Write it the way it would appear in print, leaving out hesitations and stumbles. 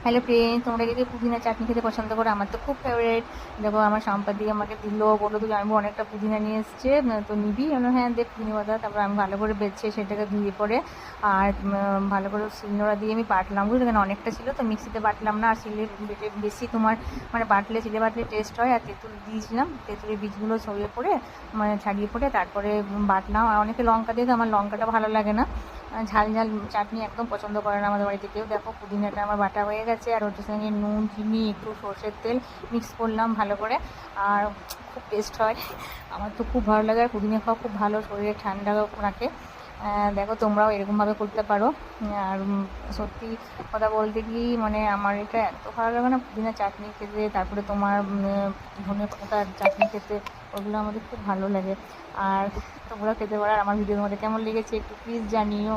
Hello friend, তোমরা কি পুদিনা চাটনি খেতে পছন্দ করো? আমার তো খুব ফেভারিট। দেখো আমার সম্পাদি আমাকে দিল, বললো তো আমি অনেকটা পুদিনা নিয়ে এসছে, তো নিবি? হ্যাঁ দে পুদিনা পাতা। তারপর আমি ভালো করে বেছে সেটাকে ধুয়ে পরে আর ভালো করে শিলনোড়া দিয়ে আমি বাটলাম, বুঝলে, কেন অনেকটা ছিল তো মিক্সিতে বাটলাম না, আর শিলে বেটে বেশি তোমার মানে বাটলে শিলে বাটলে টেস্ট হয়। আর তেঁতুল দিয়েছিলাম, তেঁতুলের বীজগুলো ছড়িয়ে পড়ে মানে ছাড়িয়ে পড়ে তারপরে বাটলাম। আর অনেকে লঙ্কা দিয়ে, তো আমার লঙ্কাটা ভালো লাগে না, ঝাল ঝাল চাটনি একদম পছন্দ করে না আমাদের বাড়িতে কেউ। দেখো পুদিনাটা আমার বাটা হয়ে গেছে, আর ওটার সঙ্গে নুন, চিনি, একটু সর্ষের তেল মিক্স করলাম ভালো করে, আর খুব টেস্ট হয়। আমার তো খুব ভালো লাগে, আর পুদিনা খাওয়া খুব ভালো, শরীরে ঠান্ডা রাখে। দেখো তোমরাও এরকমভাবে করতে পারো। আর সত্যি কথা বলতে কি মানে আমার এটা এত ভালো লাগে না পুদিনা চাটনি খেতে, তারপরে তোমার ধনে পাতার চাটনি খেতে, ওগুলো আমাদের খুব ভালো লাগে। আর তোমরা খেতে পারো। আর আমার ভিডিও তোমাদের কেমন লেগেছে একটু প্লিজ জানিও।